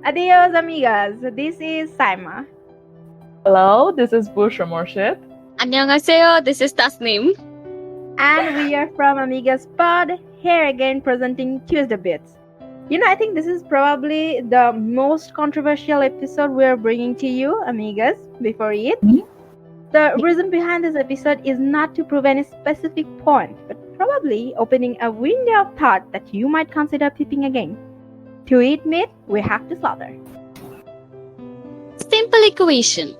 Adios, amigas. This is Saima. Hello, this is Bushra Morshid. 안녕하세요, this is Tasnim. And we are from Amigas Pod, here again presenting Tuesday Bits. I think this is probably the most controversial episode we are bringing to you, Amigas, before it. The reason behind this episode is not to prove any specific point, but probably opening a window of thought that you might consider peeping again. To eat meat, we have to slaughter. Simple equation.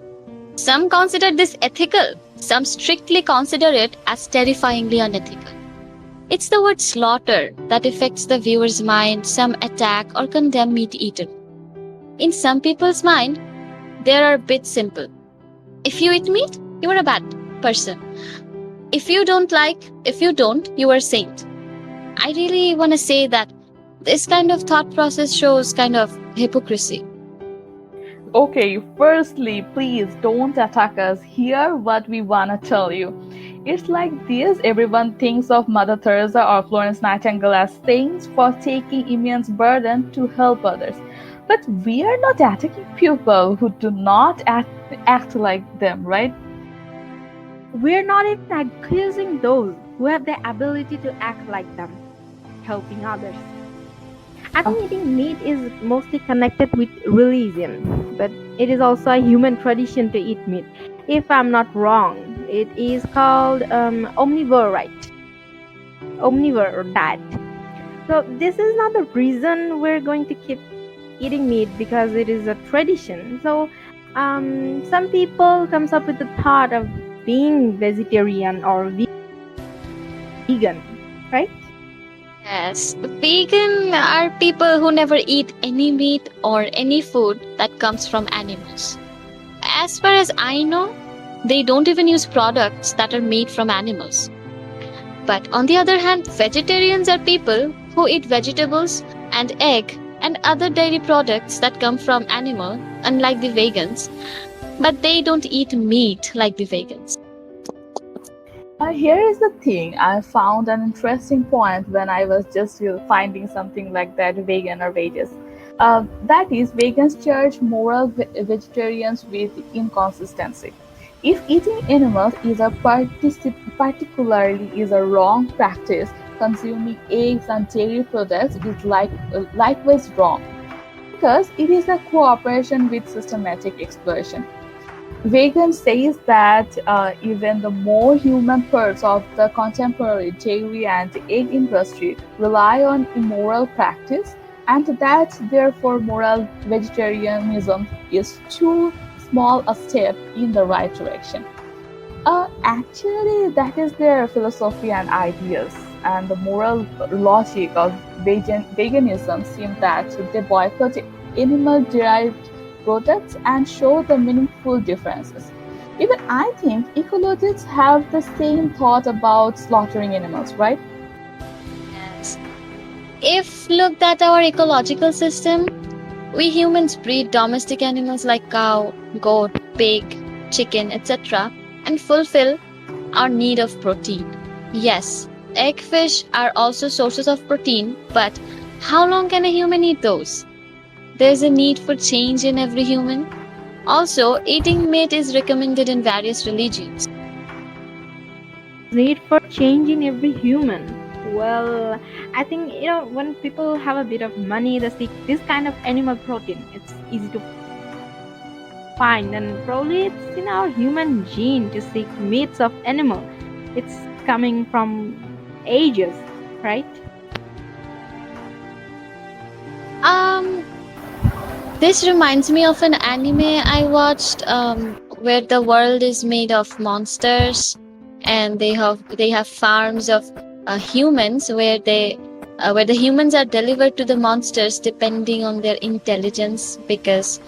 Some consider this ethical, some strictly consider it as terrifyingly unethical. It's the word slaughter that affects the viewer's mind. Some attack or condemn meat eaten. In some people's mind, they are a bit simple. If you eat meat, you are a bad person. If you don't, you are a saint. I really want to say that this kind of thought process shows kind of hypocrisy. Okay, firstly, please don't attack us. Hear what we wanna tell you. It's like this: everyone thinks of Mother Teresa or Florence Nightingale as saints for taking immense burden to help others. But we are not attacking people who do not act like them, right? We're not even accusing those who have the ability to act like them, helping others. I think eating meat is mostly connected with religion, but it is also a human tradition to eat meat. If I'm not wrong, it is called omnivore, right? Omnivore diet. So this is not the reason we're going to keep eating meat because it is a tradition. So some people comes up with the thought of being vegetarian or vegan, right? Yes, vegan are people who never eat any meat or any food that comes from animals. As far as I know, they don't even use products that are made from animals. But on the other hand, vegetarians are people who eat vegetables and egg and other dairy products that come from animal, unlike the vegans. But they don't eat meat like the vegans. Here is the thing. I found an interesting point when I was just finding something like that, vegan or veges. That is, vegans judge moral vegetarians with inconsistency. If eating animals is particularly is a wrong practice, consuming eggs and dairy products is likewise wrong, because it is a cooperation with systematic exploitation. Vegan says that even the more human parts of the contemporary dairy and egg industry rely on immoral practice, and that therefore moral vegetarianism is too small a step in the right direction. Actually, that is their philosophy and ideas, and the moral logic of veganism seems that they boycott animal-derived products and show the meaningful differences. Even I think ecologists have the same thought about slaughtering animals, right? Yes. If looked at our ecological system, we humans breed domestic animals like cow, goat, pig, chicken, etc. and fulfill our need of protein. Yes, egg, fish are also sources of protein, but how long can a human eat those? There's a need for change in every human. Also, eating meat is recommended in various religions. Need for change in every human. Well, I think when people have a bit of money, they seek this kind of animal protein. It's easy to find, and probably it's in our human gene to seek meats of animal. It's coming from ages, right? This reminds me of an anime I watched where the world is made of monsters, and they have farms of humans where the humans are delivered to the monsters depending on their intelligence, because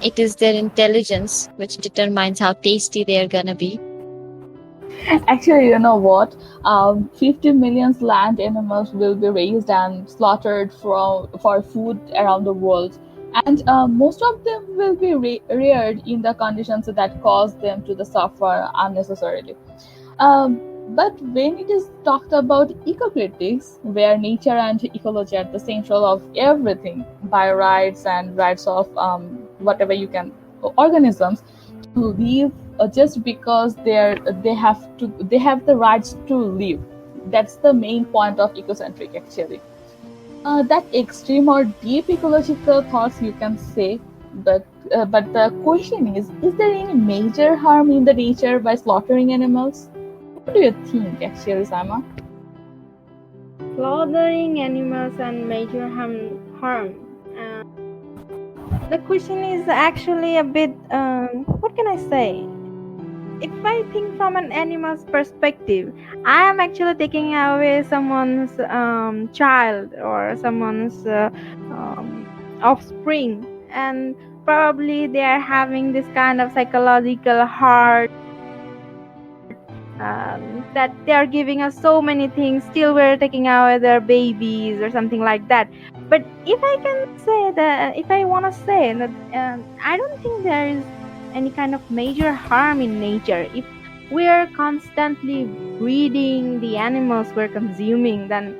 it is their intelligence which determines how tasty they are gonna be. Actually, you know what? 50 million land animals will be raised and slaughtered for food around the world. And most of them will be reared in the conditions that cause them to suffer unnecessarily. But when it is talked about eco-critics, where nature and ecology are the central of everything, by rights and rights of whatever you can organisms to live just because they have the rights to live. That's the main point of ecocentric actually. That extreme or deep ecological thoughts you can say, but the question is there any major harm in the nature by slaughtering animals? What do you think, actually, Sama? Slaughtering animals and major harm. Uh, the question is actually a bit. What can I say? If I think from an animal's perspective, I am actually taking away someone's child or someone's offspring, and probably they are having this kind of psychological heart that they are giving us so many things. Still, we're taking away their babies or something like that. But if I can say that, if I want to say that, I don't think there is any kind of major harm in nature. If we're constantly breeding the animals we're consuming, then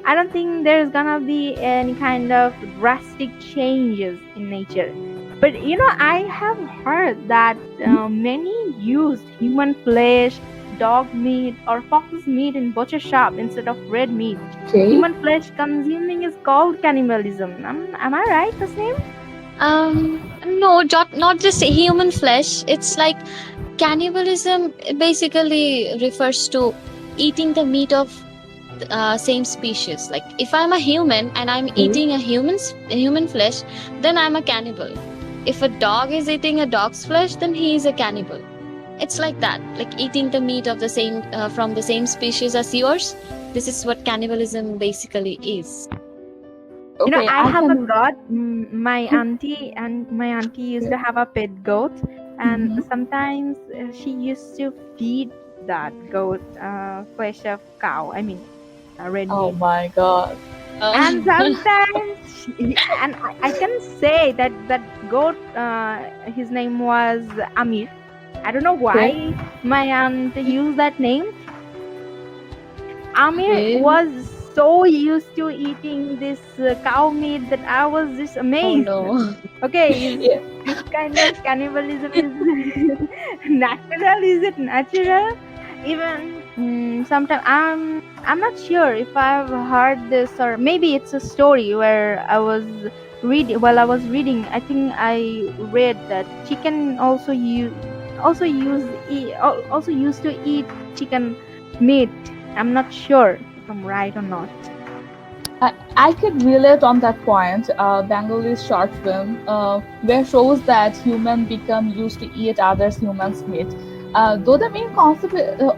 I don't think there's gonna be any kind of drastic changes in nature. But I have heard that many used human flesh, dog meat, or fox meat in butcher shop instead of red meat. Okay. Human flesh consuming is called cannibalism. Am I right, Tasneem? No, not just human flesh. It's like cannibalism basically refers to eating the meat of same species. Like if I'm a human and I'm eating a human flesh, then I'm a cannibal. If a dog is eating a dog's flesh, then he is a cannibal. It's like that, like eating the meat of the same from the same species as yours. This is what cannibalism basically is. Okay, I I have a can. goat. My auntie used to have a pet goat, and Mhm. sometimes she used to feed that goat flesh of cow. I mean, red Oh meat. my god. And Oh. sometimes, and I can say that goat. His name was Amir. I don't know Okay. why my aunt used that name. Amir Okay. was so used to eating this cow meat that I was just Oh amazed. no. Okay, is Yeah. this kind of cannibalism is natural? Is it natural? Even sometimes I'm not sure if I've heard this, or maybe it's a story where I was reading. While I was reading, I think I read that chicken also used to eat chicken meat. I'm not sure if I'm right or not. I could relate on that point. Bengal's short film, where shows that human become used to eat others humans' meat. Though the main concept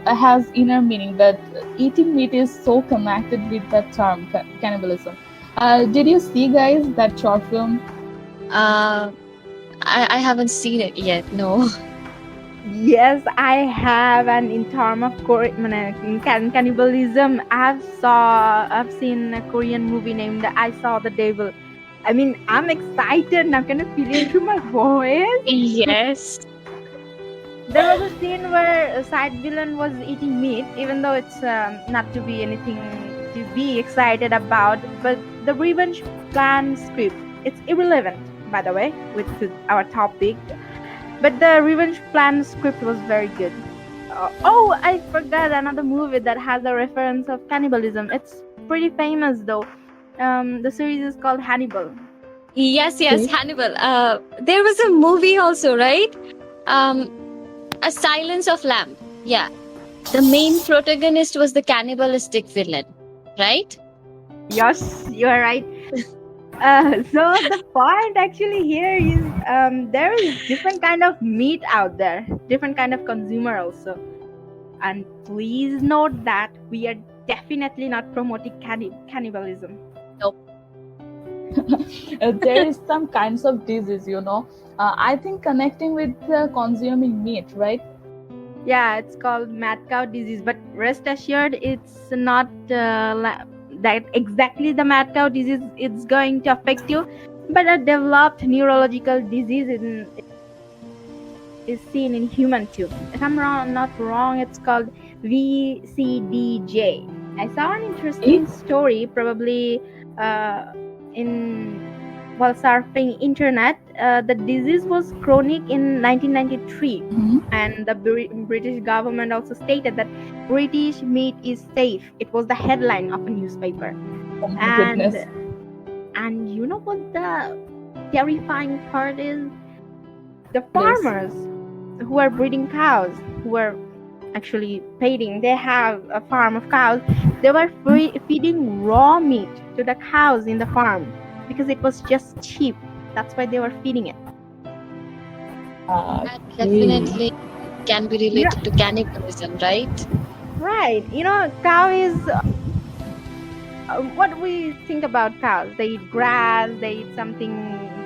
has inner meaning, but eating meat is so connected with the term cannibalism. Did you see, guys, that short film? uh, I haven't seen it yet. No. Yes, I have, and in term of cannibalism, I've seen a Korean movie named I Saw the Devil. I mean, I'm excited and I'm kind of feeling through my voice. Yes. There was a scene where a side villain was eating meat, even though it's not to be anything to be excited about. But the revenge plan script, it's irrelevant, by the way, with our topic. But the revenge plan script was very good. Oh, I forgot another movie that has a reference of cannibalism. It's pretty famous though. The series is called Hannibal. Yes, yes, Okay. Hannibal. There was a movie also, right? Um, A Silence of Lamb. Yeah. The main protagonist was the cannibalistic villain, right? Yes, you are right. So the point actually here is there is different kind of meat out there, different kind of consumer also. And please note that we are definitely not promoting cannibalism. Nope. There is some kinds of disease, I think connecting with consuming meat, right? Yeah, it's called mad cow disease, but rest assured, it's not that exactly the mad cow disease it's going to affect you, but a developed neurological disease is seen in human too. If I'm not wrong, it's called VCDJ. I saw an interesting story, probably in while surfing internet. The disease was chronic in 1993, and the British government also stated that British meat is safe. It was the headline of a newspaper. Oh my And goodness. and you know what the terrifying part is? The Yes. farmers who are breeding cows, who are actually feeding, they have a farm of cows. They were feeding raw meat to the cows in the farm because it was just cheap. That's why they were feeding it. That Okay. definitely can be related to cannibalism, right? Right. Cow is what we think about cows. They eat grass, they eat something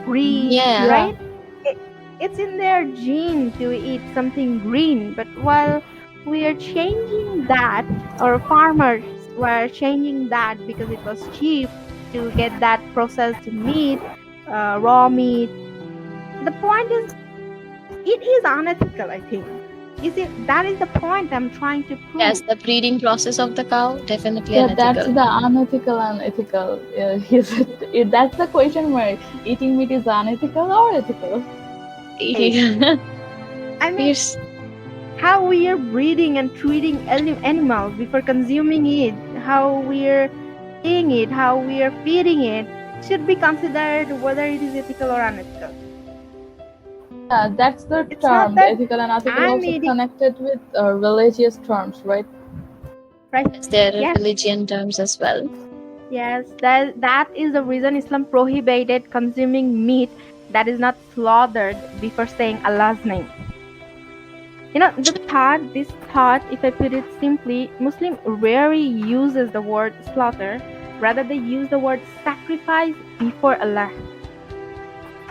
green, Yeah. right? It, it's in their gene to eat something green. But while we are changing that, or farmers were changing that because it was cheap to get that processed meat, raw meat. The point is, it is unethical, I think. That is the point I'm trying to prove. Yes, the breeding process of the cow, definitely Yeah, that's unethical. the unethical and ethical. That's the question mark. Eating meat is unethical or ethical? Yeah. I mean, Yes. how we are breeding and treating animals before consuming it, how we are eating it, how we are feeding it, should be considered whether it is ethical or unethical. Yeah, that's the It's not term. The that ethical and ethical I'm also eating, connected with religious terms, right? right? Yes, there are Yes, religion terms as well. yes. That is the reason Islam prohibited consuming meat that is not slaughtered before saying Allah's name. This thought, if I put it simply, Muslim rarely uses the word slaughter, rather they use the word sacrifice before Allah.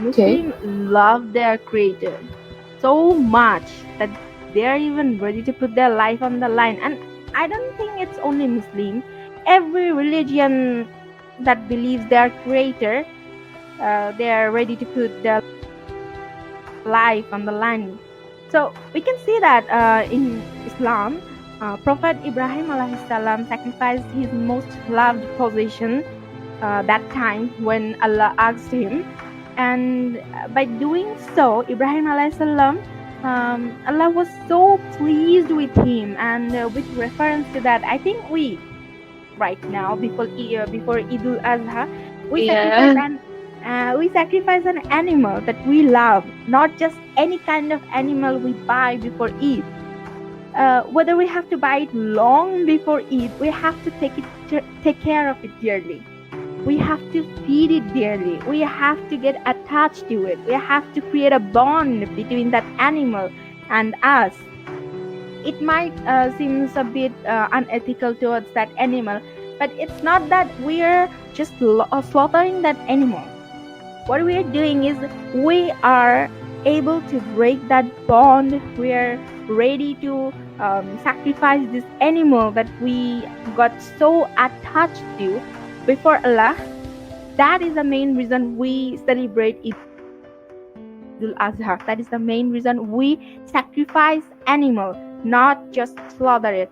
Muslims love their creator so much that they are even ready to put their life on the line. And I don't think it's only Muslim. Every religion that believes their creator, they are ready to put their life on the line. So we can see that in Islam, Prophet Ibrahim alayhi salam sacrificed his most loved possession that time when Allah asked him, and by doing so, Ibrahim alayhi salam, Allah was so pleased with him, and with reference to that, I think we right now before Idul Adha, we sacrifice Yeah. an animal that we love, not just any kind of animal we buy before Eid. Whether we have to buy it long before Eid, we have to take care of it dearly. We have to feed it dearly. We have to get attached to it. We have to create a bond between that animal and us. It might seem a bit unethical towards that animal, but it's not that we're just slaughtering that animal. What we are doing is we are able to break that bond. We are ready to sacrifice this animal that we got so attached to before Allah. That is the main reason we celebrate Idul Adha. That is the main reason we sacrifice animal, not just slaughter it.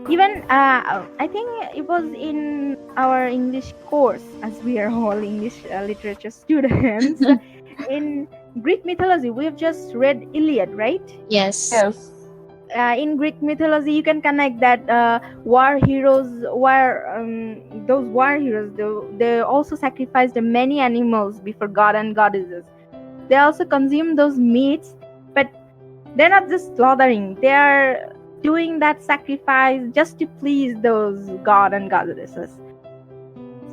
Even I think it was in our English course, as we are all English literature students. In Greek mythology, we have just read Iliad, right? Yes. Yes. In Greek mythology, you can connect that those war heroes, they also sacrificed many animals before God and goddesses. They also consume those meats, but they're not just slaughtering. They are doing that sacrifice just to please those god and goddesses.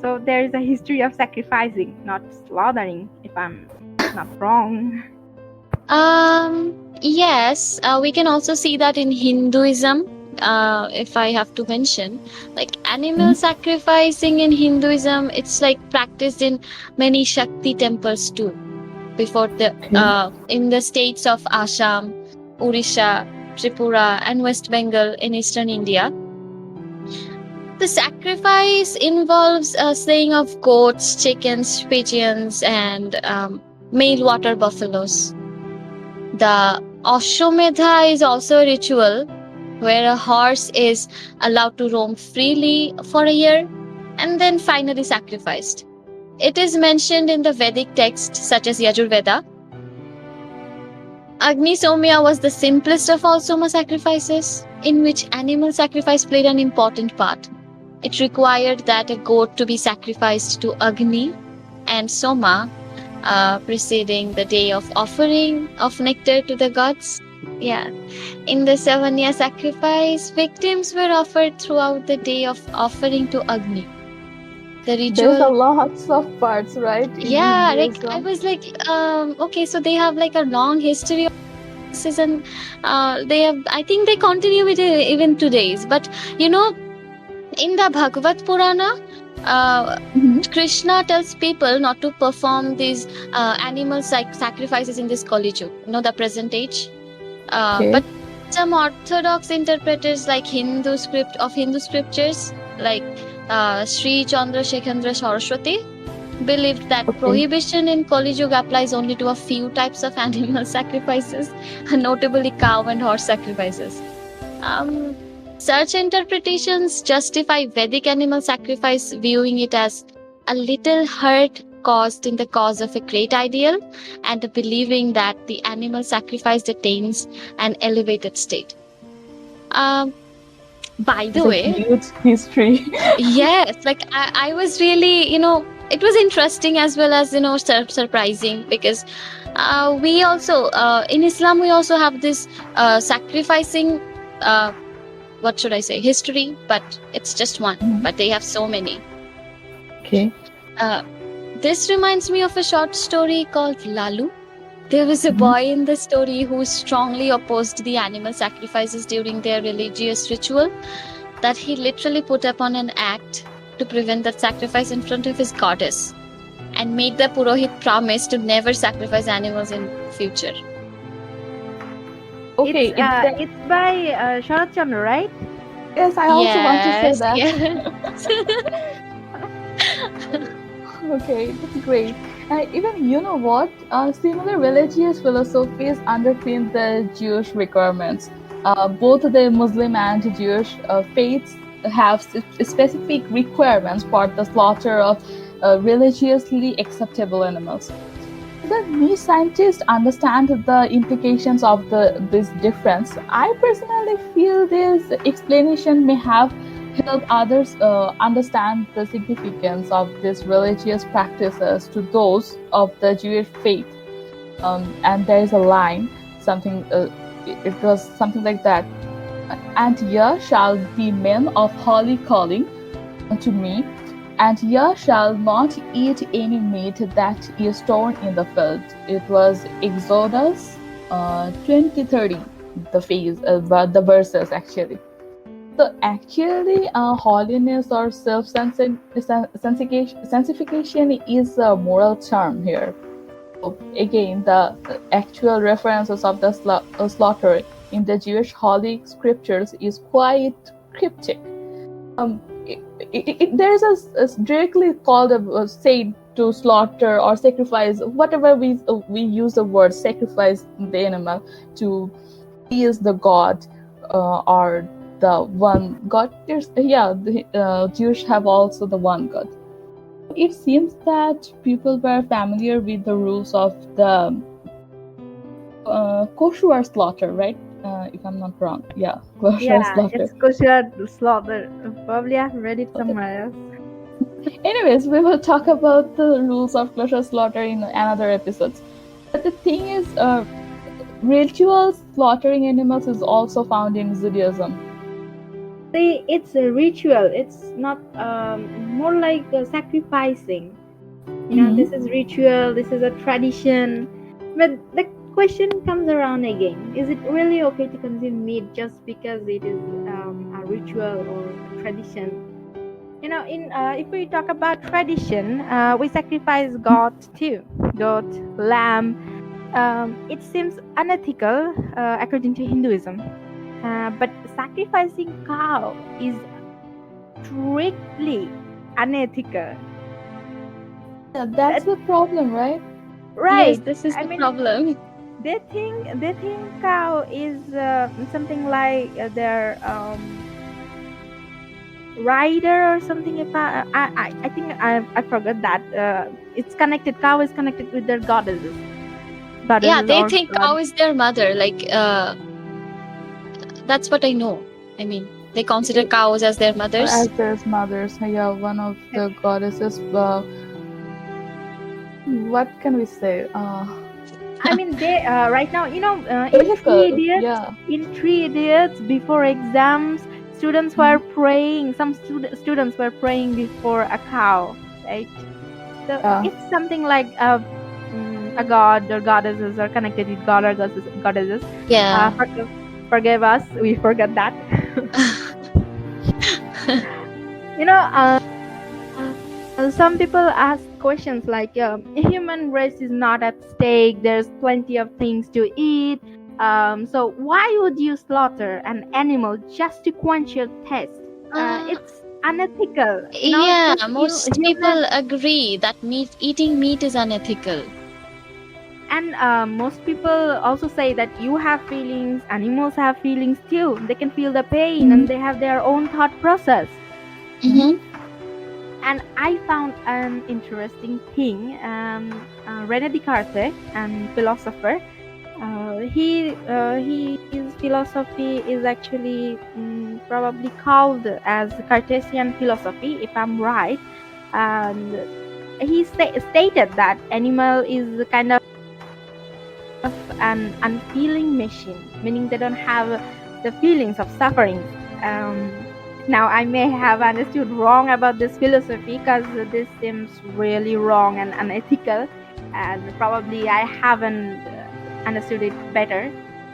So there is a history of sacrificing, not slaughtering, if I'm not wrong. Yes, we can also see that in Hinduism. If I have to mention, like animal sacrificing in Hinduism, it's like practiced in many Shakti temples too. Before the in the states of Assam, Odisha, Tripura, and West Bengal in eastern India. The sacrifice involves slaying of goats, chickens, pigeons, and male water buffaloes. The Ashwamedha is also a ritual where a horse is allowed to roam freely for a year and then finally sacrificed. It is mentioned in the Vedic texts such as Yajurveda. Agni Somya was the simplest of all Soma sacrifices, in which animal sacrifice played an important part. It required that a goat to be sacrificed to Agni and Soma, preceding the day of offering of nectar to the gods. Yeah. In the Savanya sacrifice, victims were offered throughout the day of offering to Agni. The There's a ritual, lots of parts, right, in yeah, like I Hinduism. was like, okay, so they have like a long history of this, and they have, I think they continue with it even today's. But you know, in the Bhagavad Purana, Mhm. Krishna tells people not to perform these animal sacrifices in this Kali Yuga, the present age. Okay. But some orthodox interpreters like Hindu scriptures like Sri Chandra Shekhandra Saraswati believed that Okay. prohibition in Kali Yuga applies only to a few types of animal sacrifices, notably cow and horse sacrifices. Um, Such interpretations justify Vedic animal sacrifice, viewing it as a little hurt caused in the cause of a great ideal, and believing that the animal sacrifice attains an elevated state. Um, by the There's a way, huge history. yes, like I was really, it was interesting as well as, surprising, because we also, in Islam, we also have this sacrificing. What should I say, history, but it's just one, Mhm. but they have so many. Okay. Uh, this reminds me of a short story called Lalu. There was a Mhm. boy in the story who strongly opposed the animal sacrifices during their religious ritual, that he literally put upon an act to prevent that sacrifice in front of his goddess and made the Purohit promise to never sacrifice animals in future. Okay. It's by Sharat Chandra, right? Yes, I also want to say Yes, that. yes. Okay, that's great. Even you know what? Similar religious philosophies underpin the Jewish requirements. Both the Muslim and Jewish faiths have specific requirements for the slaughter of religiously acceptable animals. The me scientists understand the implications of this difference. I personally feel this explanation may have helped others understand the significance of these religious practices to those of the Jewish faith. And there is a line, something it was something like that. And ye shall be men of holy calling unto me, and ye shall not eat any meat that is torn in the field. It was Exodus 20:30, the phase, but the verses actually. So actually, holiness or sanctification is a moral term here. So again, the actual references of the slaughter in the Jewish holy scriptures is quite cryptic. There's a directly called a said to slaughter or sacrifice, whatever we use the word sacrifice the animal to please the god, or the one god. There's the Jewish have also the one god. It seems that people were familiar with the rules of the kosher slaughter, right? If I'm not wrong, yeah, kosher Yeah, slaughter. it's kosher slaughter. Probably I've read it somewhere else. Anyways, we will talk about the rules of kosher slaughter in another episodes. But the thing is, ritual slaughtering animals is also found in Judaism. See, it's a ritual. It's not more like sacrificing. This is Mm-hmm. ritual. This is a tradition. But the question comes around again: is it really okay to consume meat just because it is a ritual or a tradition? In if we talk about tradition, we sacrifice goat too, goat, lamb. It seems unethical according to Hinduism. But sacrificing cow is strictly unethical. Yeah, that's That, the problem, right? Yes, right? this is I the mean, problem. they think cow is something like their rider or something. If I think I forgot that. It's connected. Cow is connected with their Yeah, goddesses they or think god. cow is their mother. That's what I know. I mean, they consider It, cows as their mothers. as their mothers, yeah, one of the goddesses. What can we say? I mean, they right now, Vehicle, yeah. in 3 idiots, before exams, students were Mhm. praying. Some students were praying before a cow, right? So Yeah. it's something like a god or goddesses are connected with god or goddesses. Yeah. Forgive us, we forgot that. you know, some people ask questions like, human race is not at stake. There's plenty of things to eat. So why would you slaughter an animal just to quench your thirst? Uh, It's unethical. yeah, Just most human. people agree that eating meat is unethical. And most people also say that you have feelings, animals have feelings too. They can feel the pain Mhm. and they have their own thought process. Mhm. Mm-hmm. And I found an interesting thing. Rene Descartes, and philosopher, his philosophy is actually probably called as Cartesian philosophy, if I'm right. And he stated that animal is kind of an unfeeling machine, meaning they don't have the feelings of suffering. Now, I may have understood wrong about this philosophy because this seems really wrong and unethical, and probably I haven't understood it better.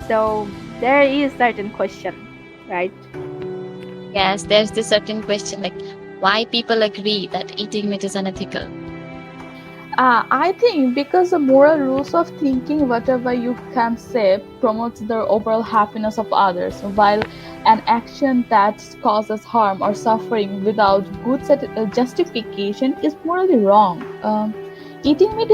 So there is certain question, right? Yes, there's this certain question like why people agree that eating meat is unethical. I think because the moral rules of thinking whatever you can say promotes the overall happiness of others, while an action that causes harm or suffering without good justification is morally wrong. Eating meat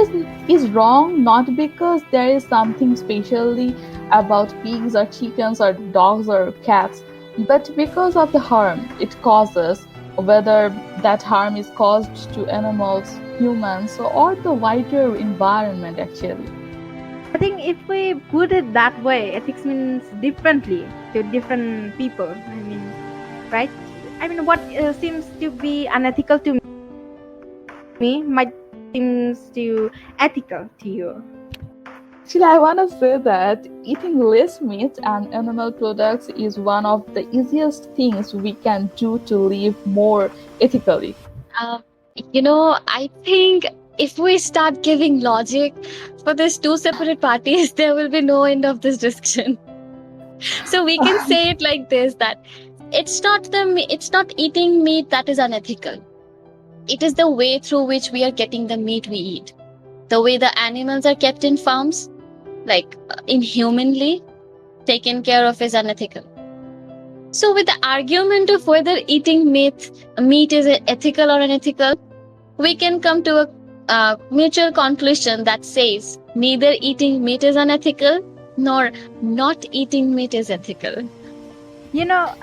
is wrong not because there is something specially about pigs or chickens or dogs or cats, but because of the harm it causes, whether that harm is caused to animals, humans, or the wider environment actually. I think if we put it that way, ethics means differently to different people. I mean, right? I mean, what seems to be unethical to me might seems to ethical to you. Actually, I want to say that eating less meat and animal products is one of the easiest things we can do to live more ethically. Um, I think if we start giving logic for these two separate parties, there will be no end of this discussion. So we can say it like this that it's not eating meat that is unethical. It is the way through which we are getting the meat we eat. The way the animals are kept in farms, like inhumanly taken care of, is unethical. So with the argument of whether eating meat is ethical or unethical, we can come to a mutual conclusion that says neither eating meat is unethical nor not eating meat is ethical. You know,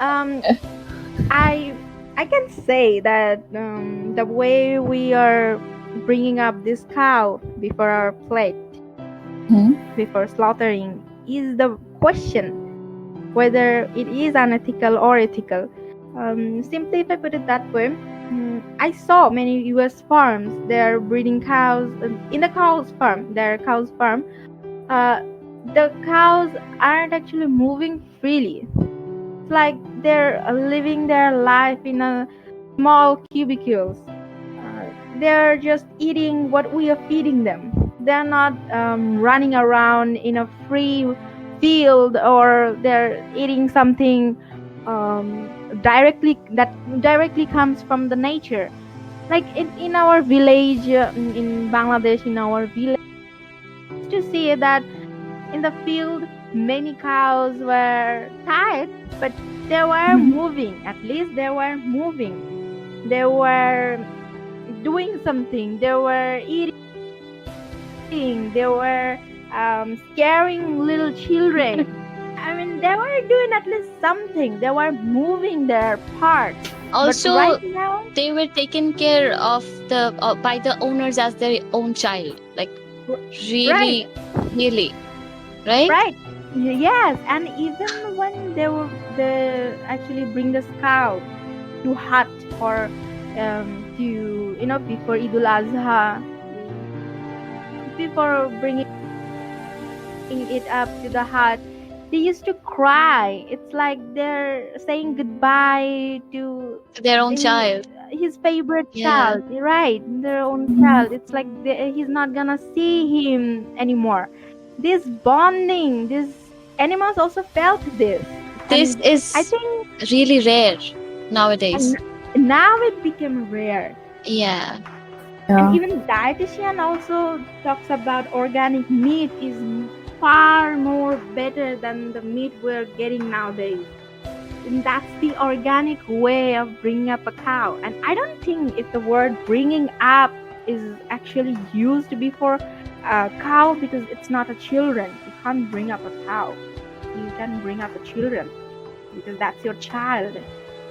I I can say that the way we are bringing up this cow before our plate, Hmm? before slaughtering, is the question whether it is unethical or ethical. Simply, if I put it that way, I saw many U.S. farms. They're breeding cows. In the cows farm, their cows farm. Uh, the cows aren't actually moving freely. It's like they're living their life in a small cubicles. They're just eating what we are feeding them. They're not running around in a free field, or they're eating something directly comes from the nature. Like in our village, in Bangladesh, in our village, to see that in the field many cows were tired, but they were Mhm. moving. At least they were moving. They were doing something. They were eating. They were scaring little children. I mean, they were doing at least something. They were moving their parts. But Also, right now, they were taken care of by the owners as their own child. Like right, really, really, right? right, yes, and even when they actually bring the cow to hut for to before Idul Adha, before bringing it up to the hut, they used to cry. It's like they're saying goodbye to Their own in child. his favorite Yeah. child, right? Their own Mhm. child. It's like he's not gonna see him anymore. This bonding, these animals also felt this, This and I is think really rare and nowadays. now it became rare. Yeah. And Yeah. even dietitian also talks about organic meat is far more better than the meat we're getting nowadays. And that's the organic way of bringing up a cow. And I don't think if the word bringing up is actually used before a cow, because it's not a children. You can't bring up a cow. You can bring up a children because that's your child.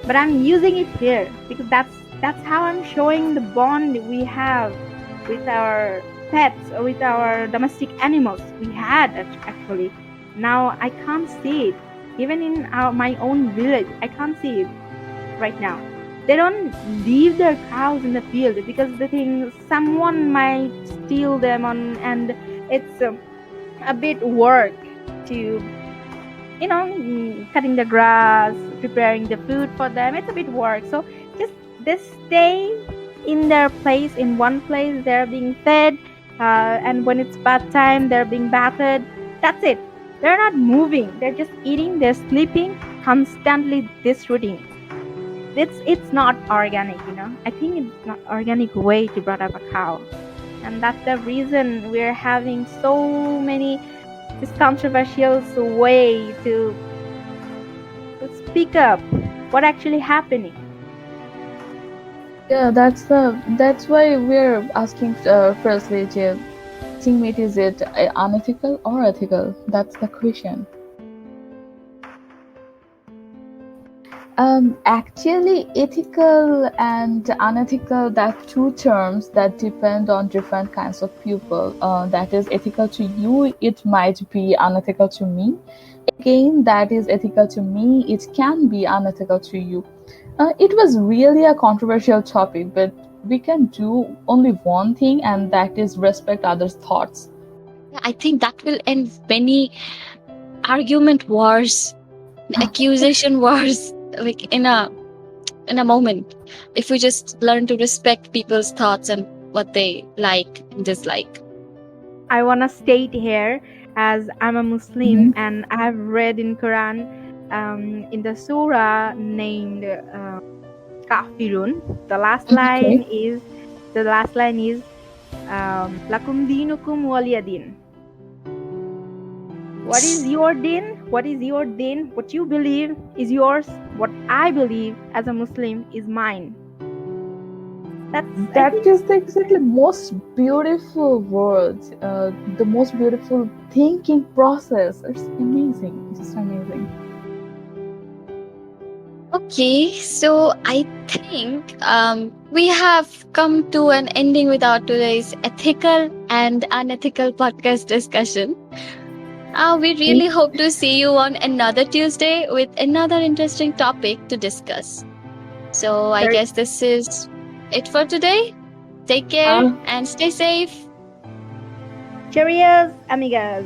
But I'm using it here because that's how I'm showing the bond we have with our pets or with our domestic animals. We had actually. Now I can't see it. Even in my own village, I can't see it right now. They don't leave their cows in the field because they think someone might steal them on, and it's a bit work to cutting the grass, preparing the food for them. It's a bit work. So just they stay in their place, in one place. They're being fed, and when it's bath time, they're being bathed. That's it. They're not moving. They're just eating. They're sleeping constantly. This routine. It's not organic. I think it's not organic way to brought up a cow, and that's the reason we're having so many this controversial way to speak up what actually happening. Yeah, that's why we're asking firstly, eating meat, is it unethical or ethical? That's the question. Actually, ethical and unethical, that two terms that depend on different kinds of people. That is ethical to you, it might be unethical to me. Again, that is ethical to me, it can be unethical to you. It was really a controversial topic, but we can do only one thing, and that is respect others' thoughts. I think that will end many argument wars, accusation wars, like in a moment. If we just learn to respect people's thoughts and what they like and dislike. I want to state here, as I'm a Muslim Mhm. and I have read in Quran, in the surah named Kafirun. The last line Okay. is Lakum dinukum waliyadin. What is your din? What is your din? What you believe is yours. What I believe as a Muslim is mine. That's, I That think, is the exactly most beautiful words, the most beautiful thinking process. It's amazing, just amazing. Okay, so I think we have come to an ending with our today's ethical and unethical podcast discussion. We really hope to see you on another Tuesday with another interesting topic to discuss. So I very guess this is it for today. Take care Uh, and stay safe. cheerios, amigas.